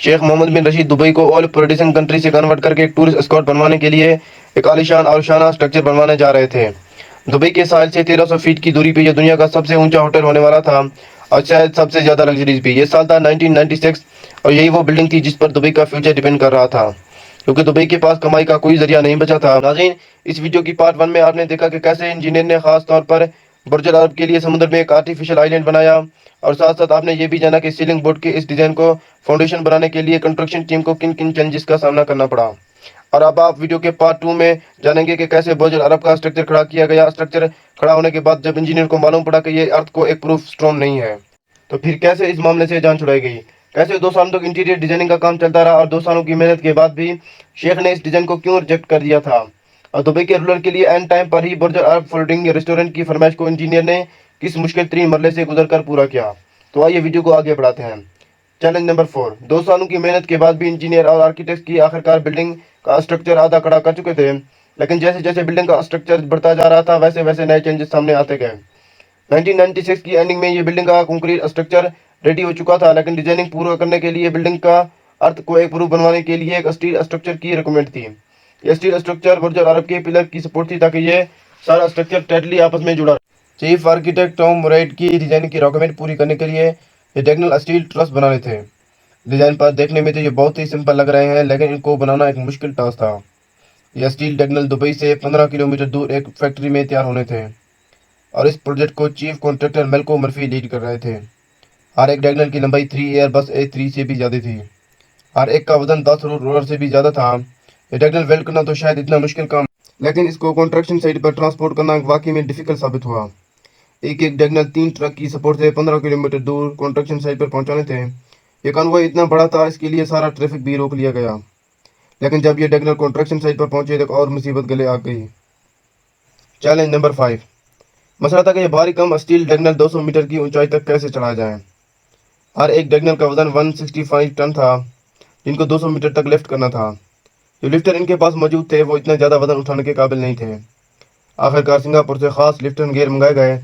شیخ محمد بن Rashid Dubai کو oil producing country سے convert کر کے ایک ٹورسٹ اسپاٹ بنوانے کے لیے ایک عالیشان اور شانہ اسٹرکچر بنوانے جا رہے تھے۔ دبئی کے ساحل سے 1300 فیٹ کی دوری پہ یہ دنیا کا سب سے اونچا ہوٹل ہونے والا تھا اور شاید سب سے زیادہ لگژریز بھی۔ یہ سال تھا 1996 اور یہی وہ بلڈنگ تھی جس پر دبئی کا فیوچر ڈیپینڈ کر رہا تھا، کیونکہ دبئی کے پاس کمائی کا کوئی ذریعہ نہیں بچا تھا۔ ناظرین، اس ویڈیو کی پارٹ 1 میں آپ نے دیکھا کہ کیسے انجینئر نے خاص طور پر برج العرب کے لیے سمندر میں ایک آرٹیفیشل آئی لینڈ بنایا، اور ساتھ ساتھ آپ نے یہ بھی جانا کہ سیلنگ بورڈ کے اس ڈیزائن کو فاؤنڈیشن بنانے کے لیے کنسٹرکشن ٹیم کو کن کن چیلنجز کا سامنا کرنا پڑا۔ اور اب آپ ویڈیو کے پارٹ 2 میں جانیں گے کہ کیسے برج العرب کا اسٹرکچر کھڑا کیا گیا۔ اسٹرکچر کھڑا ہونے کے بعد جب انجینئر کو معلوم پڑا کہ یہ ارتھ کو ایک پروف اسٹون نہیں ہے، تو پھر کیسے اس معاملے سے جان چھڑائی گئی، کیسے 2 سالوں تک انٹیریئر ڈیزائننگ کا کام چلتا رہا، اور 2 سالوں کی محنت کے بعد بھی شیخ نے اس ڈیزائن کو کیوں ریجیکٹ کر دیا تھا، اور دبئی کے رولر کے لیے اینڈ ٹائم پر ہی برج العرب فلوٹنگ ریسٹورنٹ کی فرمائش کو انجینئر نے کس مشکل ترین مرحلے سے گزر کر پورا کیا۔ تو آئیے ویڈیو کو آگے بڑھاتے ہیں۔ Challenge number 4۔ 2 سالوں کی محنت کے بعد بھی انجینئر اور آرکیٹیکٹس کی آخرکار بلڈنگ کا اسٹرکچر آدھا کھڑا کر چکے تھے، لیکن جیسے جیسے بلڈنگ کا اسٹرکچر بڑھتا جا رہا تھا ویسے ویسے نئے چینجز سامنے آتے گئے۔ 1996 کی اینڈنگ میں یہ بلڈنگ کا کنکریٹ اسٹرکچر ریڈی ہو چکا تھا، لیکن ڈیزائننگ پورا کرنے کے لیے بلڈنگ کا ارتھ کو ایک پروف بنوانے کے لیے ایک اسٹیل اسٹرکچر کی ریکوائرمنٹ تھی۔ یہ اسٹیل اسٹرکچر برج العرب کے پلر کی سپورٹ تھی تاکہ یہ سارا اسٹرکچر ٹائٹلی آپس میں جڑا رہے۔ چیف آرکیٹیکٹ ٹام مورائٹ کی ڈیزائن کی ریکوائرمنٹ پوری کرنے کے لیے یہ ڈیگنل اسٹیل ٹرس بنانے تھے۔ ڈیزائن پر دیکھنے میں تو یہ بہت ہی سمپل لگ رہے ہیں، لیکن ان کو بنانا ایک مشکل ٹاسک تھا۔ یہ اسٹیل ڈیگنل دبئی سے 15 کلومیٹر دور ایک فیکٹری میں تیار ہونے تھے، اور اس پروجیکٹ کو چیف کانٹریکٹر میلکو مرفی لیڈ کر رہے تھے۔ ہر ایک ڈیگنل کی لمبائی 3 ایئر بس A3 سے بھی زیادہ تھی۔ ہر ایک کا وزن 10 رولر سے بھی زیادہ تھا۔ یہ ڈیگنل ویلڈ کرنا تو شاید اتنا مشکل کام، لیکن اس کو کنسٹرکشن سائٹ پر ٹرانسپورٹ کرنا واقعی میں ڈیفیکلٹ ثابت ہوا۔ ایک ڈیگنل 3 ٹرک کی سپورٹ سے 15 کلومیٹر دور کنسٹرکشن سائٹ پر پہنچانے تھے۔ یہ کنوئی اتنا بڑا تھا، اس کے لیے سارا ٹریفک بھی روک لیا گیا۔ لیکن جب یہ ڈیگنل کنسٹرکشن سائٹ پر پہنچے تو اور مصیبت گلے آ گئی۔ Challenge number 5۔ مسئلہ تھا کہ یہ بھاری کم اسٹیل ڈیگنل 200 میٹر کی اونچائی تک کیسے چڑھایا جائے۔ ہر ایک ڈیگنل کا وزن 165 ٹن تھا، جن کو 200 میٹر تک لفٹ کرنا تھا۔ جو لفٹر ان کے پاس موجود تھے وہ اتنا زیادہ وزن اٹھانے کے قابل نہیں تھے۔ آخرکار سنگاپور سے خاص لفٹر گیئر منگائے گئے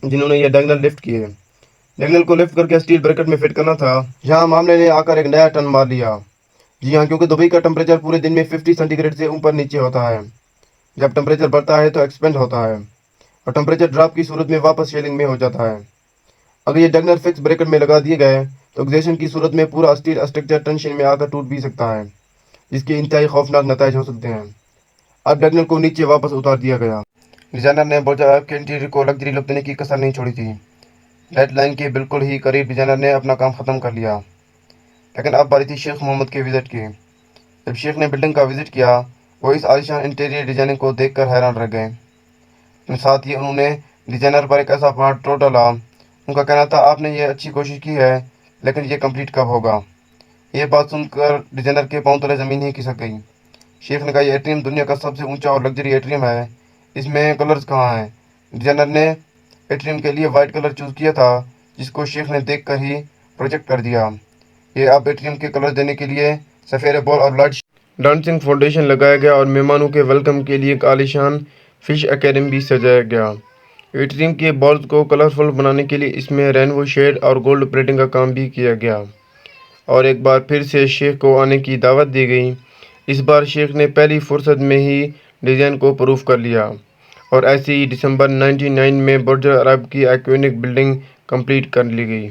جنہوں نے یہ ڈیگنل لفٹ کیے۔ ڈیگنل کو لفٹ کر کے اسٹیل بریکٹ میں فٹ کرنا تھا۔ یہاں معاملے نے آ کر ایک نیا ٹرن مار لیا۔ جی ہاں، کیونکہ دبئی کا ٹمپریچر پورے دن میں 50 سینٹی گریڈ سے اوپر نیچے ہوتا ہے۔ جب ٹمپریچر بڑھتا ہے تو ایکسپینڈ ہوتا ہے، اور ٹمپریچر ڈراپ کی صورت میں واپس شیلنگ میں ہو جاتا ہے۔ اگر یہ ڈیگنل فکس بریکٹ میں لگا دیے گئے تو ایکزیشن کی صورت میں پورا اسٹیل اسٹرکچر ٹینشن میں آ کر ٹوٹ بھی سکتا ہے، جس کے انتہائی خوفناک نتائج ہو سکتے ہیں۔ اب ڈیگنل کو نیچے واپس اتار دیا گیا۔ ڈیزائنر نے برج العرب کے انٹیریئر کو لگژری لک دینے کی کسر نہیں چھوڑی تھی۔ ڈیڈ لائن کے بالکل ہی قریب ڈیزائنر نے اپنا کام ختم کر لیا، لیکن اب باری تھی شیخ محمد کے وزٹ کی۔ جب شیخ نے بلڈنگ کا وزٹ کیا، وہ اس عالیشان انٹیریئر ڈیزائننگ کو دیکھ کر حیران رہ گئے۔ ساتھ ہی انہوں نے ڈیزائنر پر ایک ایسا پارٹ ٹوٹ ڈالا۔ ان کا کہنا تھا، آپ نے یہ اچھی کوشش کی ہے، لیکن یہ کمپلیٹ کب ہوگا؟ یہ بات سن کر ڈیزائنر کے پاؤں تلے زمین ہی کھسک گئی۔ شیخ نے کہا، یہ ایٹریم دنیا کا سب سے اونچا اور لگژری ایٹریم ہے، اس میں کلرز کہاں ہیں؟ ڈیزائنر نے ایٹریم کے لیے وائٹ کلر چوز کیا تھا، جس کو شیخ نے دیکھ کر ہی پروجیکٹ کر دیا۔ یہ اب ایٹریم کے کلر دینے کے لیے سفید بال اور لائٹ ڈانسنگ فاؤنڈیشن لگایا گیا، اور مہمانوں کے ویلکم کے لیے ایک عالیشان فش ایکویریم بھی سجایا گیا۔ ایٹریم کے بالز کو کلرفل بنانے کے لیے اس میں رینبو شیڈ اور گولڈ پلیٹنگ کا کام بھی کیا گیا، اور ایک بار پھر سے شیخ کو آنے کی دعوت دی گئی۔ اس بار شیخ نے پہلی فرصت میں ہی ڈیزائن کو پروف کر لیا، اور ایسے ہی دسمبر 99 میں برج العرب کی آئیکونک بلڈنگ کمپلیٹ کر لی گئی۔